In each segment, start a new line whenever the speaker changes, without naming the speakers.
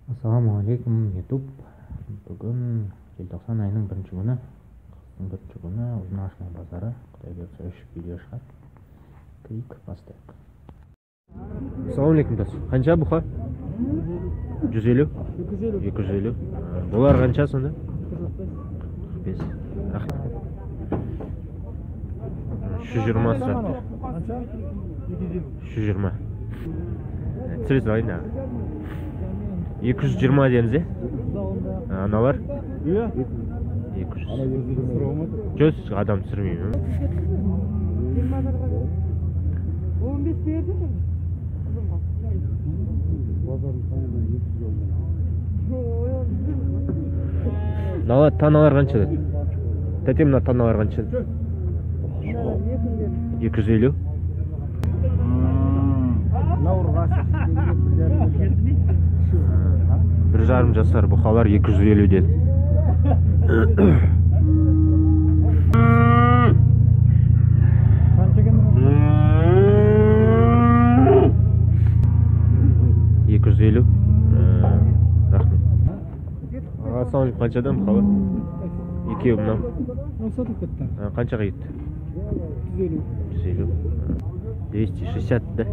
Ассалаумағалейкум, YouTube. Бүгін желтоқсан айының бірінші күні, қыстың бірінші күні, Ұзын Ашына базары. Құдай бұйыртса 3 видео шығады. Клик бастайық. Ассалаумағалейкум, дос. Қанша бұқа? 150? 250. Бұлар қанша сонда? 45. Рахмет. 120 сұрақты. 120. Түсіресіз айына. 220 дейміз, аналар? 200. Жүз адам түсірмеймін.
15 берді ме?
Таналар қанша? Тәте, мына таналар қанша? 250. Бір жарым жасар бұқалар 250 деді.
Қанша екен?
250. Рахмет. Ассалаумағалейкум, қаншадан бұқалы? Екеуі мынау.
Сатып кетті.
Қаншаға кетті?
150.
260, да?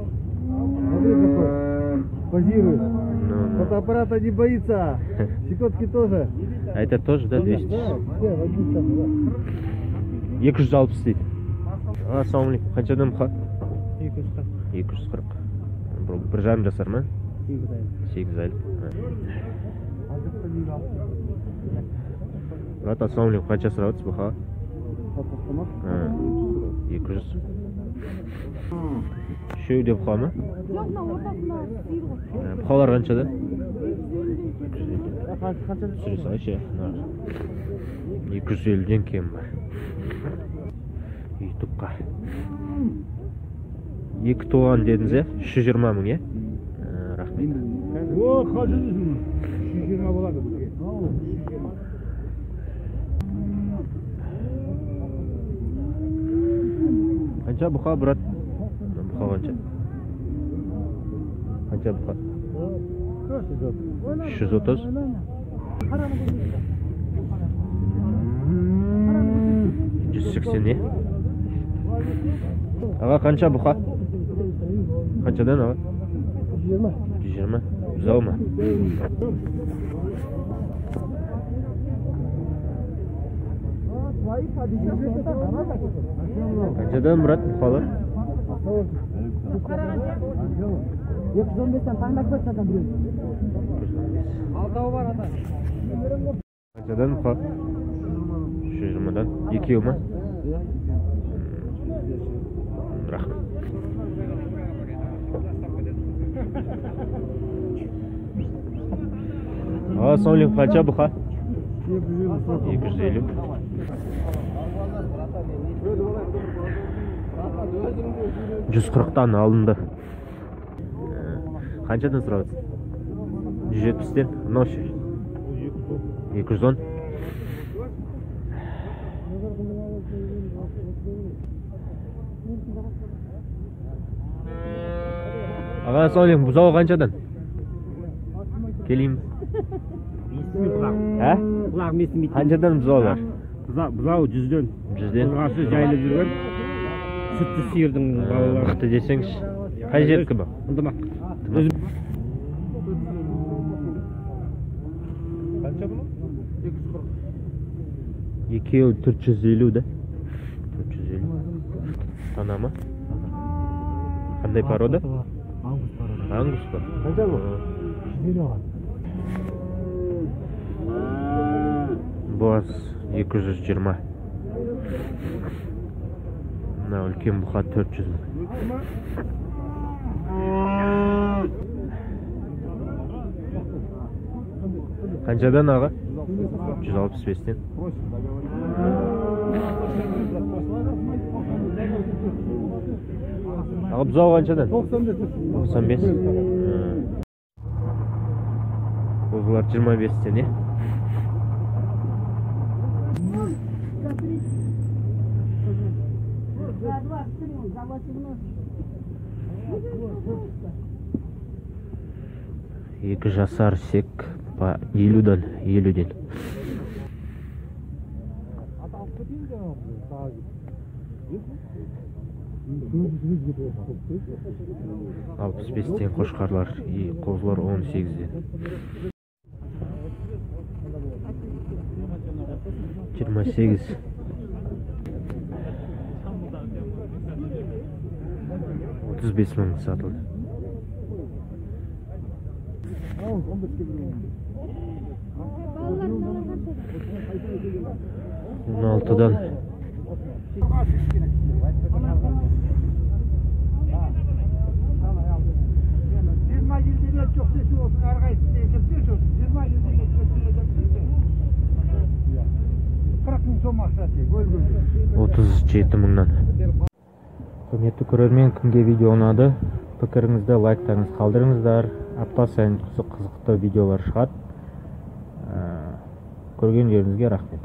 Позирует.
Ну.
Фотоаппарата не боится. Щекотки тоже.
А это тоже, да, 200?
Да, все, в один час, да.
260 дейді. Ассалаумағалейкум, қаншадан бұқа?
240.
240. Бір жарым жасар ма?
8 ай.
8 ай. Рат, ассалаумағалейкум, қанша сұраватсыз бұқа? 200. Үшеу де бұқа ма?
Жоқ, мына ортасына сиыр ғой.
Бұқалар қаншада?
Қанша?
Түсіресі айшы. 250-ден кем бар. Ютубқа. 2 туған дедіңіз, 120 мың, е? Рахмет.
О, қажы жүрсің. 120 болады бізге.
Қанша бұқа, брат? Бұқа қанша? Қанша бұқа? 330. 180, не? Аға, қанша бұқа? Қаншадан, аға? 120. Бұзау ма? Қаншадан, брат, бұқалар?
215-тен таңдап көрсі адам біреу.
Алтауы бар ата.
Қаншадан бұқа? 120-дан. Екеуі ма? Рахмет. Ассалаумағалейкум, қанша бұқа? 250. Жүз 40-тан алынды. Қаншадан сұраватсың? 170-тен? Мынау ше? 210. Аға, ассалаумағалейкум, бұзауы қаншадан? Келейін. Ә?
Бұлағым естімейді.
Қаншадан бұзаулар?
Бұзау 100-ден.
100-ден?
Бұлғасы жайлы жүрген. Сүтті сиырдың балалары.
Мықты десеңші. Қай жердікі бұл?
Ындымақ. Қанша бұны? 240.
Екеуі 450, да? 450. Тана ма? Қандай порода?
Ангус порода.
Ангус па?
Қанша бұл? 150 оған.
Боз 220. Мына үлкен бұқа 400 мың. Қаншадан, аға? 165-тен. Аға, бұзау қаншадан? 95. Бұзылар 25-тен, е? 2 жасар сек 50'dan 50 değil. Алпыс бестен қошқарлар, қозылар 18'den. 28. 35 мың satıldı. 16'dan. $37 мыңнан. Құрметті көрермен, кімге видео ұнады, пікіріңізді, лайктарыңыз қалдырыңыздар. Апта сайын қызықты видеолар шығады. Көргендеріңізге рахмет.